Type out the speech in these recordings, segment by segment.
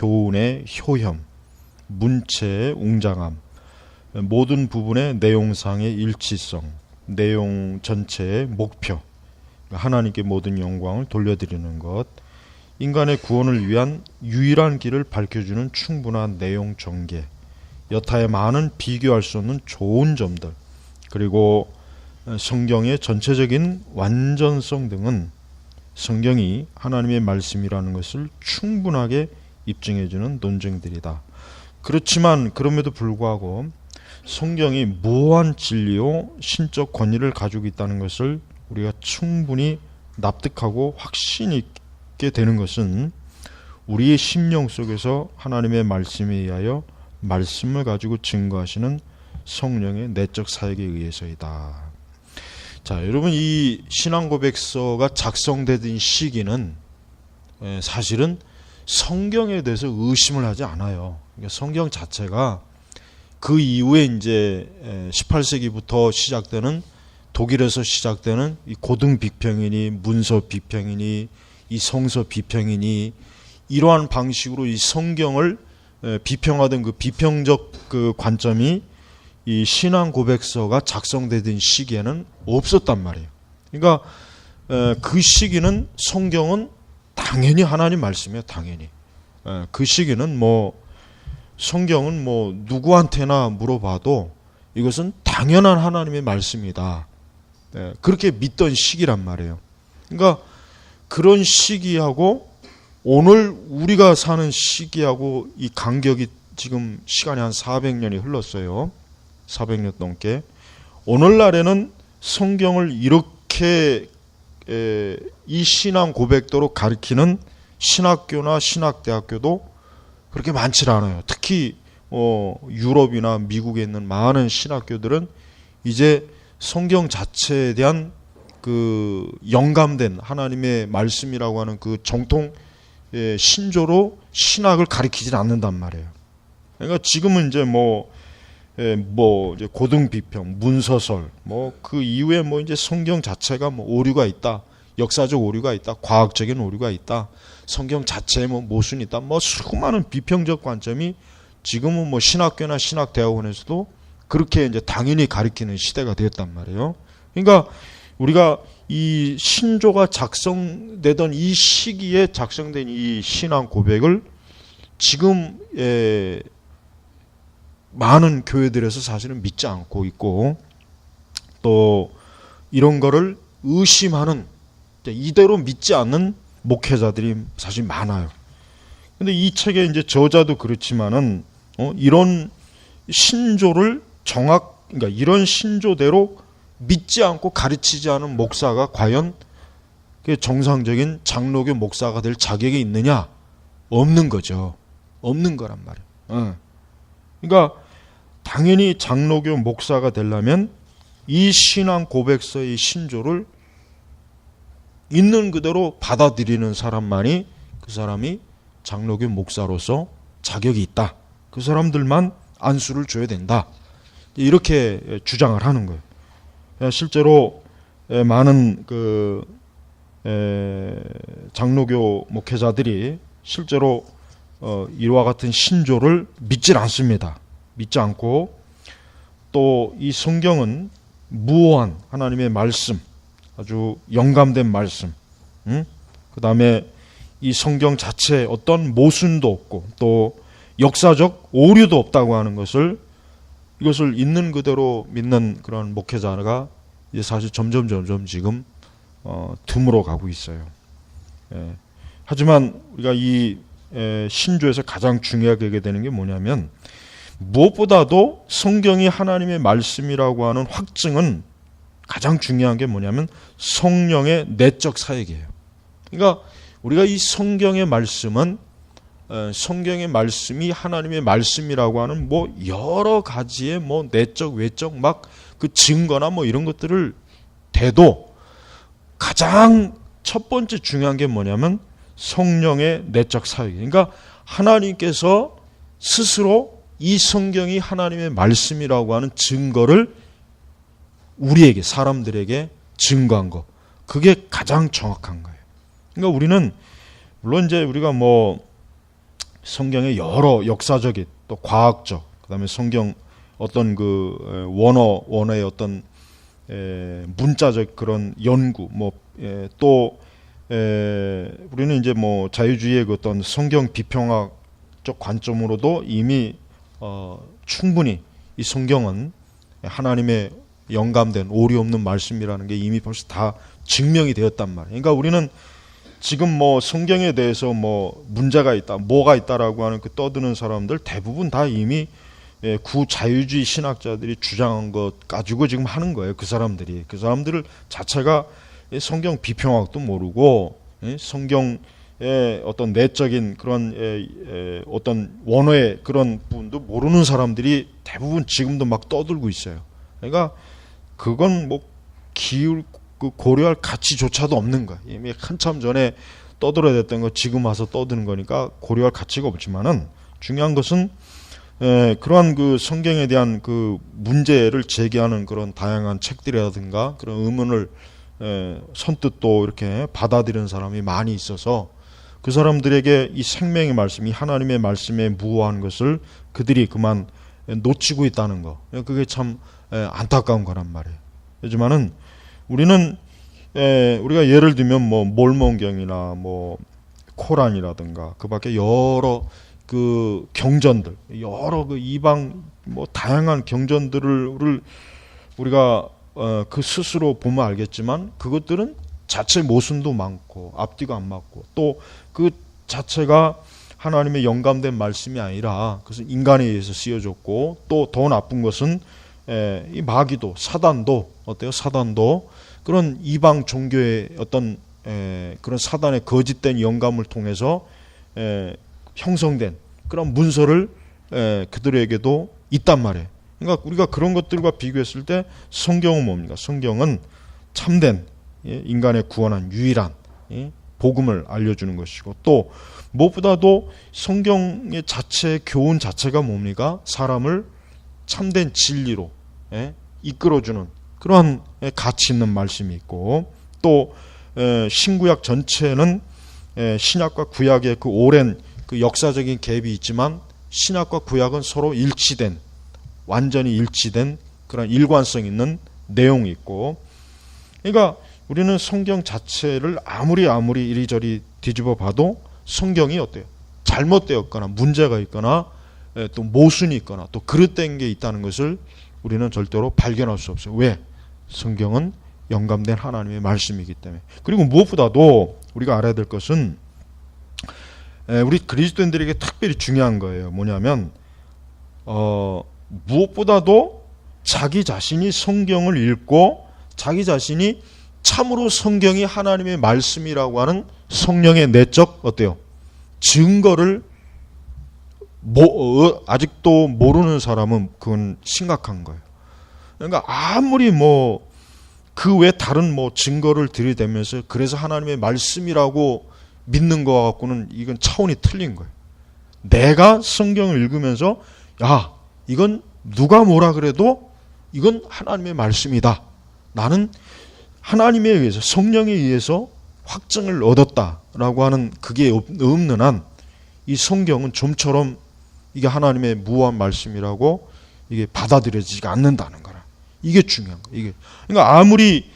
교훈의 효염, 문체의 웅장함, 모든 부분의 내용상의 일치성, 내용 전체의 목표, 하나님께 모든 영광을 돌려드리는 것, 인간의 구원을 위한 유일한 길을 밝혀주는 충분한 내용 전개, 여타의 많은 비교할 수 없는 좋은 점들, 그리고 성경의 전체적인 완전성 등은 성경이 하나님의 말씀이라는 것을 충분하게 입증해주는 논증들이다. 그렇지만 그럼에도 불구하고 성경이 무한 진리요 신적 권위를 가지고 있다는 것을 우리가 충분히 납득하고 확신 있게 되는 것은 우리의 심령 속에서 하나님의 말씀에 의하여 말씀을 가지고 증거하시는 성령의 내적 사역에 의해서이다. 자, 여러분, 이 신앙고백서가 작성되던 시기는 사실은 성경에 대해서 의심을 하지 않아요. 그러니까 성경 자체가 그 이후에 이제 18세기부터 시작되는, 독일에서 시작되는 이 고등 비평이니 문서 비평이니 이 성서 비평이니 이러한 방식으로 이 성경을 비평하던 그 비평적 그 관점이 이 신앙 고백서가 작성되던 시기에는 없었단 말이에요. 그러니까 그 시기는 성경은 당연히 하나님 말씀이에요. 당연히. 그 시기는 성경은 누구한테나 물어봐도 이것은 당연한 하나님의 말씀이다. 그렇게 믿던 시기란 말이에요. 그러니까 그런 시기하고 오늘 우리가 사는 시기하고 이 간격이 지금 시간이 한 400년이 흘렀어요. 400년 넘게. 오늘날에는 성경을 이렇게 이 신앙 고백도로 가르치는 신학교나 신학대학교도 그렇게 많지 않아요. 특히 유럽이나 미국에 있는 많은 신학교들은 이제 성경 자체에 대한 그 영감된 하나님의 말씀이라고 하는 그 정통 신조로 신학을 가르치지 않는단 말이에요. 그러니까 지금은 이제 이제 고등 비평, 문서설, 그 이후에 이제 성경 자체가 오류가 있다, 역사적 오류가 있다, 과학적인 오류가 있다, 성경 자체에 모순이 있다, 수많은 비평적 관점이 지금은 신학교나 신학대학원에서도 그렇게 이제 당연히 가르치는 시대가 되었단 말이에요. 그러니까 우리가 이 신조가 작성되던 이 시기에 작성된 이 신앙 고백을 지금 많은 교회들에서 사실은 믿지 않고 있고, 또 이런 거를 의심하는, 이대로 믿지 않는 목회자들이 사실 많아요. 근데 이 책의 이제 저자도 그렇지만은 이런 신조를 그러니까 이런 신조대로 믿지 않고 가르치지 않은 목사가 과연 정상적인 장로교 목사가 될 자격이 있느냐? 없는 거죠. 없는 거란 말이에요. 그러니까 당연히 장로교 목사가 되려면 이 신앙 고백서의 신조를 있는 그대로 받아들이는 사람만이 그 사람이 장로교 목사로서 자격이 있다. 그 사람들만 안수를 줘야 된다. 이렇게 주장을 하는 거예요. 실제로 많은 장로교 목회자들이 실제로 이와 같은 신조를 믿질 않습니다. 믿지 않고, 또 이 성경은 무오한 하나님의 말씀, 아주 영감된 말씀, 그 다음에 이 성경 자체에 어떤 모순도 없고 또 역사적 오류도 없다고 하는 이것을 있는 그대로 믿는 그런 목회자가 이제 사실 점점 지금 드물어 가고 있어요. 하지만 우리가 이 신조에서 가장 중요하게 하게 되는 게 뭐냐면, 무엇보다도 성경이 하나님의 말씀이라고 하는 확증은 가장 중요한 게 뭐냐면 성령의 내적 사역이에요. 그러니까 우리가 이 성경의 말씀은 성경의 말씀이 하나님의 말씀이라고 하는 여러 가지의 내적 외적 그 증거나 이런 것들을 대도 가장 첫 번째 중요한 게 뭐냐면 성령의 내적 사역이에요. 그러니까 하나님께서 스스로 이 성경이 하나님의 말씀이라고 하는 증거를 우리에게, 사람들에게 증거한 것, 그게 가장 정확한 거예요. 그러니까 우리는 물론 이제 우리가 성경의 여러 역사적인 또 과학적 그다음에 성경 어떤 그 원어의 어떤 문자적 그런 연구 또 우리는 이제 뭐 자유주의의 그 어떤 성경 비평학적 관점으로도 이미 충분히 이 성경은 하나님의 영감된 오류 없는 말씀이라는 게 이미 벌써 다 증명이 되었단 말이에요. 그러니까 우리는 지금 뭐 성경에 대해서 뭐 문제가 있다, 뭐가 있다라고 하는 그 떠드는 사람들 대부분 다 이미 구자유주의 신학자들이 주장한 것 가지고 지금 하는 거예요. 그 사람들 자체가 성경 비평학도 모르고 성경의 어떤 내적인 그런 어떤 원어의 그런 부분도 모르는 사람들이 대부분 지금도 막 떠들고 있어요. 그러니까 그건 뭐 고려할 가치조차도 없는 거야. 이미 한참 전에 떠들어야 됐던 거 지금 와서 떠드는 거니까 고려할 가치가 없지만은 중요한 것은 그러한 그 성경에 대한 그 문제를 제기하는 그런 다양한 책들이라든가 그런 의문을 선뜻 또 이렇게 받아들이는 사람이 많이 있어서 그 사람들에게 이 생명의 말씀, 이 하나님의 말씀에 무호한 것을 그들이 그만 놓치고 있다는 거. 그게 참 안타까운 거란 말이에요. 하지만은 우리는 우리가 예를 들면 뭐 몰몬경이나 뭐 코란이라든가 그밖에 여러 그 경전들, 여러 그 이방 뭐 다양한 경전들을 우리가 그 스스로 보면 알겠지만 그것들은 자체 모순도 많고 앞뒤가 안 맞고 또 그 자체가 하나님의 영감된 말씀이 아니라 그것은 인간에 의해서 쓰여졌고 또 더 나쁜 것은 이 마귀도 사단도 어때요? 사단도 그런 이방 종교의 어떤 그런 사단의 거짓된 영감을 통해서 형성된 그런 문서를 그들에게도 있단 말이에요. 그러니까 우리가 그런 것들과 비교했을 때 성경은 뭡니까? 성경은 참된 인간의 구원한 유일한 복음을 알려주는 것이고 또 무엇보다도 성경의 자체의 교훈 자체가 뭡니까? 사람을 참된 진리로 이끌어주는 그러한 가치 있는 말씀이 있고 또 신구약 전체는 신약과 구약의 그 오랜 그 역사적인 갭이 있지만 신약과 구약은 서로 일치된 완전히 일치된 그런 일관성 있는 내용이 있고 그러니까 우리는 성경 자체를 아무리 이리저리 뒤집어 봐도 성경이 어때요? 잘못되었거나 문제가 있거나 또 모순이 있거나 또 그릇된 게 있다는 것을 우리는 절대로 발견할 수 없어요. 왜? 성경은 영감된 하나님의 말씀이기 때문에. 그리고 무엇보다도 우리가 알아야 될 것은 우리 그리스도인들에게 특별히 중요한 거예요. 뭐냐면 무엇보다도 자기 자신이 성경을 읽고 자기 자신이 참으로 성경이 하나님의 말씀이라고 하는 성령의 내적 어때요? 증거를 아직도 모르는 사람은 그건 심각한 거예요. 그러니까 아무리 뭐 그 외 다른 뭐 증거를 들이대면서 그래서 하나님의 말씀이라고 믿는 거 갖고는 이건 차원이 틀린 거예요. 내가 성경을 읽으면서 야 이건 누가 뭐라 그래도 이건 하나님의 말씀이다. 나는 하나님에 의해서 성령에 의해서 확증을 얻었다라고 하는 그게 없는 한 이 성경은 좀처럼 이게 하나님의 무한 말씀이라고 이게 받아들여지지가 않는다는 거라. 이게 중요한 거예요. 이게 그러니까 아무리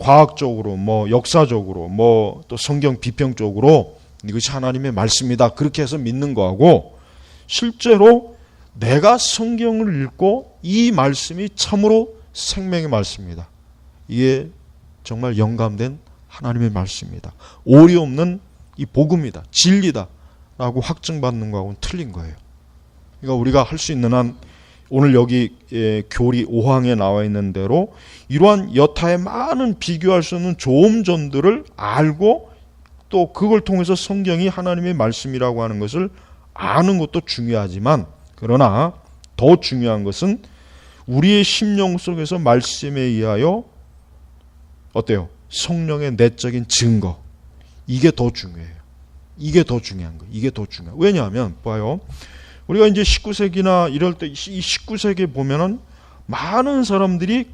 과학적으로 뭐 역사적으로 뭐 또 성경 비평적으로 이것이 하나님의 말씀이다 그렇게 해서 믿는 거하고 실제로 내가 성경을 읽고 이 말씀이 참으로 생명의 말씀이다. 이게 정말 영감된 하나님의 말씀이다. 오리 없는 이 복음이다. 진리다. 라고 확증받는 거하고는 틀린 거예요. 그러니까 우리가 할 수 있는 한 오늘 여기 교리 5항에 나와 있는 대로 이러한 여타의 많은 비교할 수 없는 조음전들을 알고 또 그걸 통해서 성경이 하나님의 말씀이라고 하는 것을 아는 것도 중요하지만 그러나 더 중요한 것은 우리의 심령 속에서 말씀에 의하여 어때요? 성령의 내적인 증거 이게 더 중요해요. 이게 더 중요한 거예요. 이게 더 중요해요. 왜냐하면 봐요. 우리가 이제 19세기나 이럴 때 이 19세기에 보면은 많은 사람들이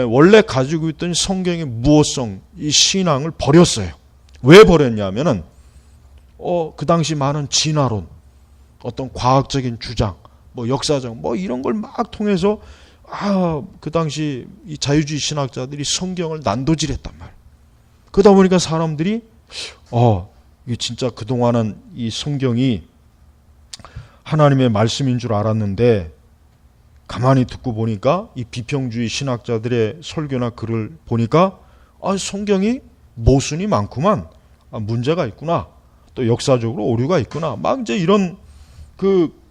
원래 가지고 있던 성경의 무어성 이 신앙을 버렸어요. 왜 버렸냐면은 그 당시 많은 진화론, 어떤 과학적인 주장, 뭐 역사적, 뭐 이런 걸 막 통해서 그 당시 이 자유주의 신학자들이 성경을 난도질했단 말이에요. 그러다 보니까 사람들이 이게 진짜 그동안은 이 성경이 하나님의 말씀인 줄 알았는데 가만히 듣고 보니까 이 비평주의 신학자들의 설교나 글을 보니까 성경이 모순이 많구만, 문제가 있구나, 또 역사적으로 오류가 있구나, 막 이제 이런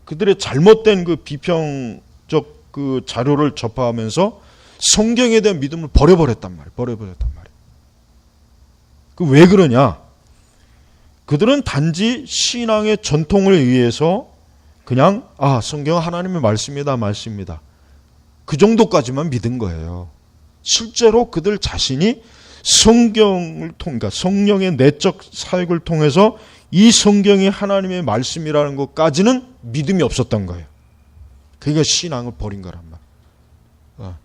그들의 잘못된 그 비평적 그 자료를 접하면서 성경에 대한 믿음을 버려버렸단 말이에요. 그 왜 그러냐? 그들은 단지 신앙의 전통에 의해서 그냥 성경은 하나님의 말씀입니다. 그 정도까지만 믿은 거예요. 실제로 그들 자신이 성경을 그러니까 성령의 내적 사역을 통해서 이 성경이 하나님의 말씀이라는 것까지는 믿음이 없었던 거예요. 그러니까 신앙을 버린 거란 말이에요.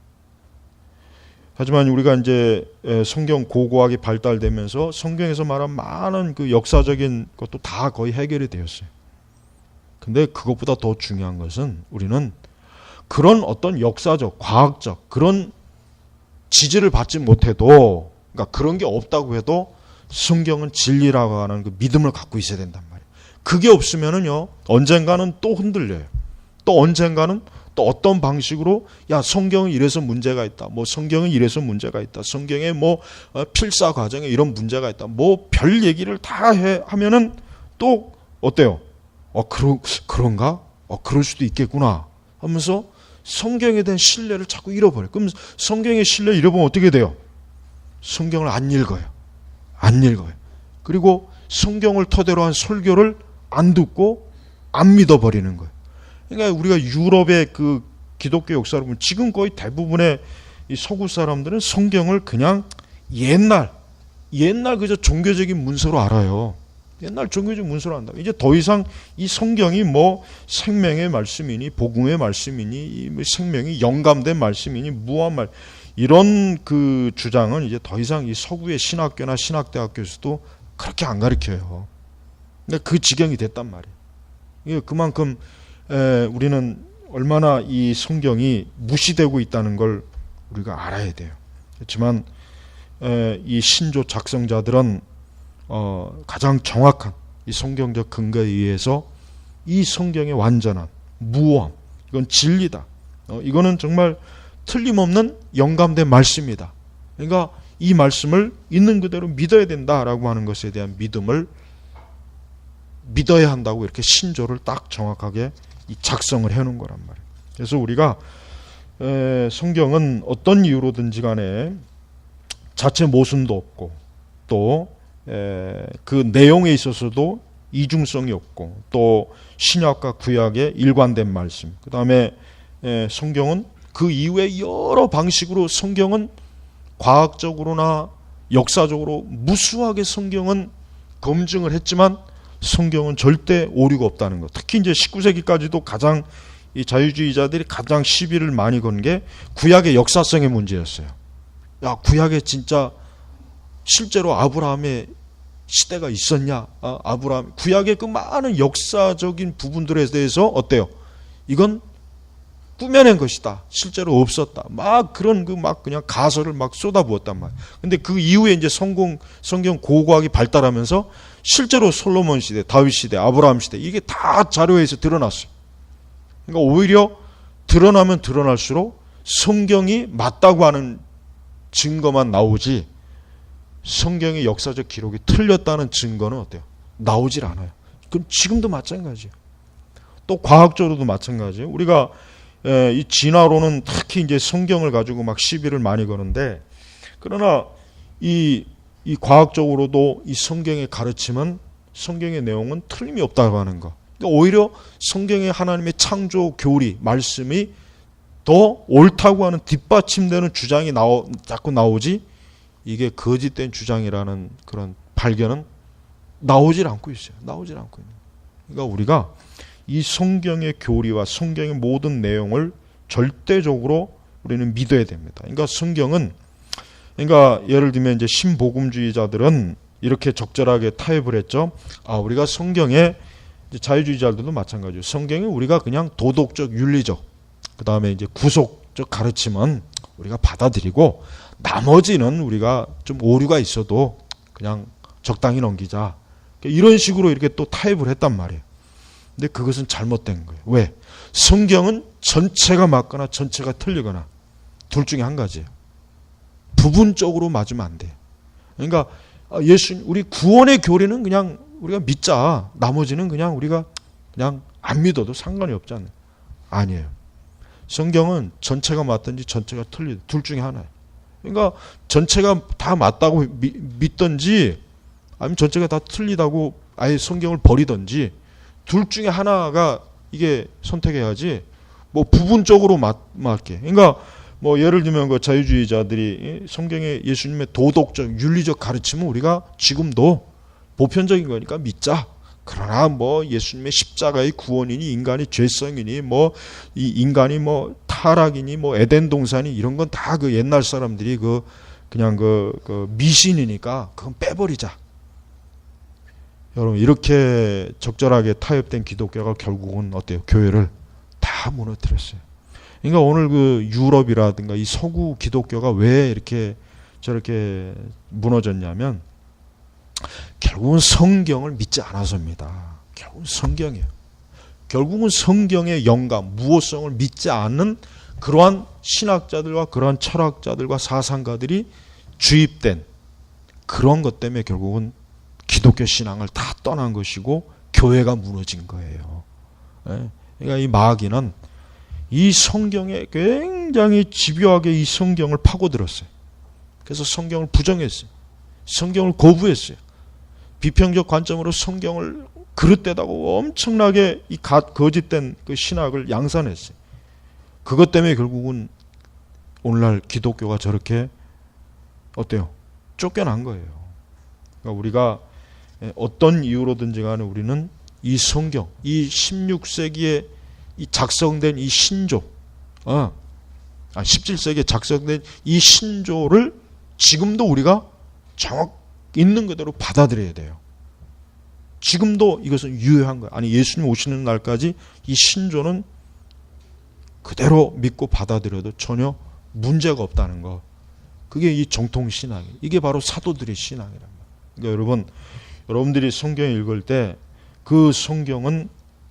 하지만 우리가 이제 성경 고고학이 발달되면서 성경에서 말한 많은 그 역사적인 것도 다 거의 해결이 되었어요. 근데 그것보다 더 중요한 것은 우리는 그런 어떤 역사적, 과학적 그런 지지를 받지 못해도, 그러니까 그런 게 없다고 해도 성경은 진리라고 하는 그 믿음을 갖고 있어야 된단 말이에요. 그게 없으면은요, 언젠가는 또 흔들려요. 또 언젠가는 또 어떤 방식으로 성경은 이래서 문제가 있다. 뭐 성경은 이래서 문제가 있다. 성경에 뭐 필사 과정에 이런 문제가 있다. 뭐 별 얘기를 다 하면은 또 어때요? 그런가? 그럴 수도 있겠구나 하면서 성경에 대한 신뢰를 자꾸 잃어버려요. 그럼 성경의 신뢰를 잃어보면 어떻게 돼요? 성경을 안 읽어요. 그리고 성경을 토대로 한 설교를 안 듣고 안 믿어버리는 거예요. 그러니까 우리가 유럽의 그 기독교 역사를 보면 지금 거의 대부분의 이 서구 사람들은 성경을 그냥 옛날 그저 종교적인 문서로 알아요. 옛날 종교적 문서로 안다. 이제 더 이상 이 성경이 뭐 생명의 말씀이니 복음의 말씀이니 생명이 영감된 말씀이니 무한 말 이런 그 주장은 이제 더 이상 이 서구의 신학교나 신학대학교에서도 그렇게 안 가르쳐요. 근데 그 지경이 됐단 말이에요. 이게 그만큼 우리는 얼마나 이 성경이 무시되고 있다는 걸 우리가 알아야 돼요. 그렇지만 이 신조 작성자들은 가장 정확한 이 성경적 근거에 의해서 이 성경의 완전한 무오함, 이건 진리다. 이거는 정말 틀림없는 영감된 말씀이다. 그러니까 이 말씀을 있는 그대로 믿어야 된다라고 하는 것에 대한 믿음을 믿어야 한다고 이렇게 신조를 딱 정확하게 작성을 해놓은 거란 말이에요. 그래서 우리가 성경은 어떤 이유로든지 간에 자체 모순도 없고 또 그 내용에 있어서도 이중성이 없고 또 신약과 구약의 일관된 말씀, 그 다음에 성경은 그 이후에 여러 방식으로 성경은 과학적으로나 역사적으로 무수하게 성경은 검증을 했지만 성경은 절대 오류가 없다는 것. 특히 이제 19세기까지도 가장 이 자유주의자들이 가장 시비를 많이 건 게 구약의 역사성의 문제였어요. 구약에 진짜 실제로 아브라함의 시대가 있었냐? 아브라함 구약의 그 많은 역사적인 부분들에 대해서 어때요? 이건 꾸며낸 것이다. 실제로 없었다. 막 그런 그냥 가설을 막 쏟아부었단 말이에요. 근데 그 이후에 이제 성경 고고학이 발달하면서 실제로 솔로몬 시대, 다윗 시대, 아브라함 시대 이게 다 자료에서 드러났어요. 그러니까 오히려 드러나면 드러날수록 성경이 맞다고 하는 증거만 나오지 성경의 역사적 기록이 틀렸다는 증거는 어때요? 나오질 않아요. 그럼 지금도 마찬가지예요. 또 과학적으로도 마찬가지예요. 우리가 이 진화론은 특히 이제 성경을 가지고 막 시비를 많이 거는데, 그러나 이 과학적으로도 이 성경의 가르침은 성경의 내용은 틀림이 없다고 하는 거. 그러니까 오히려 성경의 하나님의 창조 교리 말씀이 더 옳다고 하는 뒷받침되는 주장이 자꾸 나오지, 이게 거짓된 주장이라는 그런 발견은 나오질 않고 있어요. 나오질 않고 있는. 그러니까 우리가 이 성경의 교리와 성경의 모든 내용을 절대적으로 우리는 믿어야 됩니다. 그러니까 성경은, 그러니까 예를 들면 이제 신복음주의자들은 이렇게 적절하게 타협을 했죠. 우리가 성경에, 자유주의자들도 마찬가지예요. 성경에 우리가 그냥 도덕적, 윤리적, 그 다음에 이제 구속적 가르침은 우리가 받아들이고 나머지는 우리가 좀 오류가 있어도 그냥 적당히 넘기자. 이런 식으로 이렇게 또 타협을 했단 말이에요. 근데 그것은 잘못된 거예요. 왜? 성경은 전체가 맞거나 전체가 틀리거나 둘 중에 한 가지예요. 부분적으로 맞으면 안 돼요. 그러니까 우리 구원의 교리는 그냥 우리가 믿자. 나머지는 그냥 우리가 그냥 안 믿어도 상관이 없잖아요. 아니에요. 성경은 전체가 맞든지 전체가 틀리든지 둘 중에 하나예요. 그러니까 전체가 다 맞다고 믿든지 아니면 전체가 다 틀리다고 아예 성경을 버리든지 둘 중에 하나가 이게 선택해야지 뭐 부분적으로 맞게. 그러니까 뭐 예를 들면 그 자유주의자들이 성경의 예수님의 도덕적, 윤리적 가르침은 우리가 지금도 보편적인 거니까 믿자. 그러나 뭐 예수님의 십자가의 구원이니 인간의 죄성이니 뭐 이 인간이 뭐 타락이니 뭐 에덴 동산이 이런 건 다 그 옛날 사람들이 그냥 그 미신이니까 그건 빼버리자. 여러분 이렇게 적절하게 타협된 기독교가 결국은 어때요? 교회를 다 무너뜨렸어요. 그러니까 오늘 그 유럽이라든가 이 서구 기독교가 왜 이렇게 저렇게 무너졌냐면 결국은 성경을 믿지 않아서입니다. 결국은 성경이에요. 결국은 성경의 영감, 무호성을 믿지 않는 그러한 신학자들과 그러한 철학자들과 사상가들이 주입된 그런 것 때문에 결국은 기독교 신앙을 다 떠난 것이고 교회가 무너진 거예요. 그러니까 이 마귀는 이 성경에 굉장히 집요하게 이 성경을 파고들었어요. 그래서 성경을 부정했어요. 성경을 거부했어요. 비평적 관점으로 성경을 그릇되다고 엄청나게 이 거짓된 그 신학을 양산했어요. 그것 때문에 결국은 오늘날 기독교가 저렇게 어때요? 쫓겨난 거예요. 그러니까 우리가 어떤 이유로든지 간에 우리는 이 성경, 이 16세기에 이 작성된 이 신조, 17세기에 작성된 이 신조를 지금도 우리가 정확 있는 그대로 받아들여야 돼요. 지금도 이것은 유효한 거예요. 아니 예수님 오시는 날까지 이 신조는 그대로 믿고 받아들여도 전혀 문제가 없다는 거. 그게 이 정통신앙이에요. 이게 바로 사도들의 신앙이란 말이에요. 그러니까 여러분들이 성경 읽을 때 그 성경은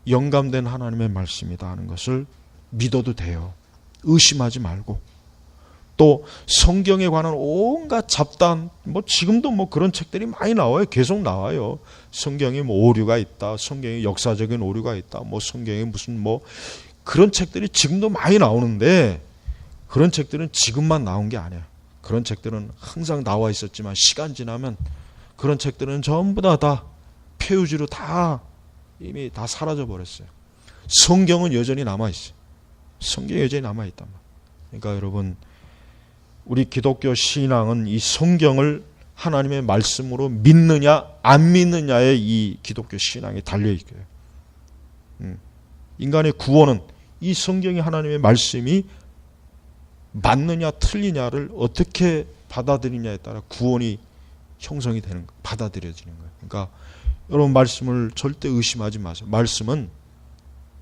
영감된 하나님의 말씀이다 하는 것을 믿어도 돼요. 의심하지 말고. 또 성경에 관한 온갖 잡담, 뭐 지금도 뭐 그런 책들이 많이 나와요. 계속 나와요. 성경에 뭐 오류가 있다. 성경에 역사적인 오류가 있다. 뭐 성경에 무슨 뭐 그런 책들이 지금도 많이 나오는데 그런 책들은 지금만 나온 게 아니야. 그런 책들은 항상 나와 있었지만 시간 지나면 그런 책들은 전부 다 폐유지로 다 이미 다 사라져 버렸어요. 성경은 여전히 남아 있어요. 성경이 여전히 남아 있단 말이에요. 그러니까 여러분 우리 기독교 신앙은 이 성경을 하나님의 말씀으로 믿느냐 안 믿느냐에 이 기독교 신앙이 달려 있고요. 인간의 구원은 이 성경이 하나님의 말씀이 맞느냐 틀리냐를 어떻게 받아들이냐에 따라 구원이 형성이 되는 거예요. 받아들여지는 거예요. 그러니까 여러분 말씀을 절대 의심하지 마세요. 말씀은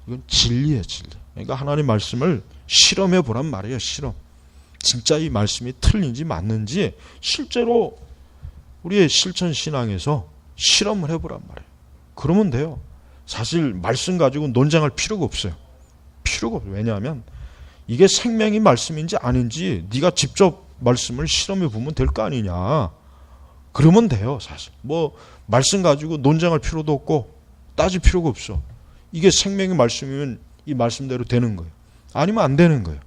이건 진리예요, 진리. 그러니까 하나님 말씀을 실험해 보란 말이에요. 실험. 진짜 이 말씀이 틀린지 맞는지 실제로 우리의 실천 신앙에서 실험을 해보란 말이에요. 그러면 돼요. 사실 말씀 가지고 논쟁할 필요가 없어요. 필요가 없어요. 왜냐하면 이게 생명의 말씀인지 아닌지 네가 직접 말씀을 실험해 보면 될 거 아니냐. 그러면 돼요. 사실 뭐 말씀 가지고 논쟁할 필요도 없고 따질 필요가 없어. 이게 생명의 말씀이면 이 말씀대로 되는 거예요. 아니면 안 되는 거예요.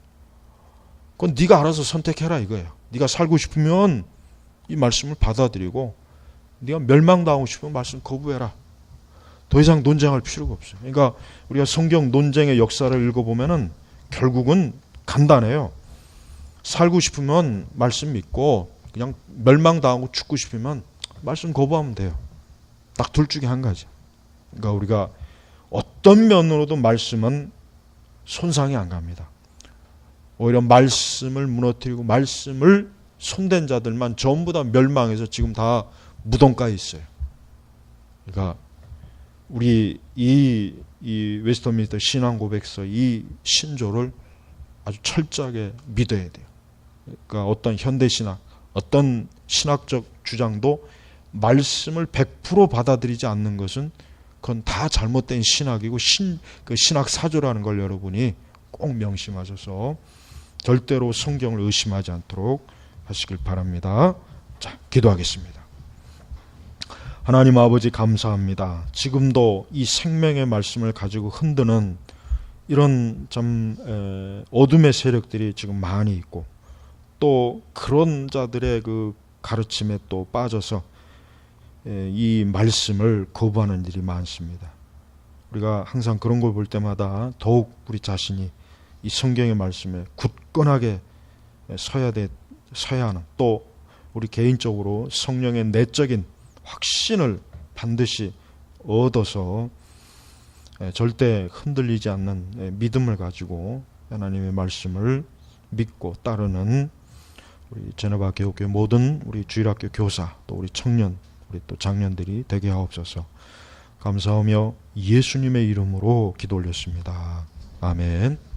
그건 네가 알아서 선택해라 이거예요. 네가 살고 싶으면 이 말씀을 받아들이고 네가 멸망당하고 싶으면 말씀 거부해라. 더 이상 논쟁할 필요가 없어요. 그러니까 우리가 성경 논쟁의 역사를 읽어보면은 결국은 간단해요. 살고 싶으면 말씀 믿고 그냥 멸망당하고 죽고 싶으면 말씀 거부하면 돼요. 딱 둘 중에 한 가지. 그러니까 우리가 어떤 면으로도 말씀은 손상이 안 갑니다. 오히려 말씀을 무너뜨리고 말씀을 손댄 자들만 전부 다 멸망해서 지금 다 무덤가에 있어요. 그러니까 우리 이 웨스트민스터 신앙고백서 이 신조를 아주 철저하게 믿어야 돼요. 그러니까 어떤 현대신학, 어떤 신학적 주장도 말씀을 100% 받아들이지 않는 것은 그건 다 잘못된 신학이고 그 신학 사조라는 걸 여러분이 꼭 명심하셔서 절대로 성경을 의심하지 않도록 하시길 바랍니다. 자, 기도하겠습니다. 하나님 아버지 감사합니다. 지금도 이 생명의 말씀을 가지고 흔드는 이런 좀 어둠의 세력들이 지금 많이 있고 또 그런 자들의 그 가르침에 또 빠져서 이 말씀을 거부하는 일이 많습니다. 우리가 항상 그런 걸 볼 때마다 더욱 우리 자신이 이 성경의 말씀에 굳건하게 서야 하는, 또 우리 개인적으로 성령의 내적인 확신을 반드시 얻어서 절대 흔들리지 않는 믿음을 가지고 하나님의 말씀을 믿고 따르는 우리 제노바 개혁교회 모든 우리 주일학교 교사, 또 우리 청년, 우리 또 장년들이 되게 하옵소서. 감사하며 예수님의 이름으로 기도 올렸습니다. 아멘.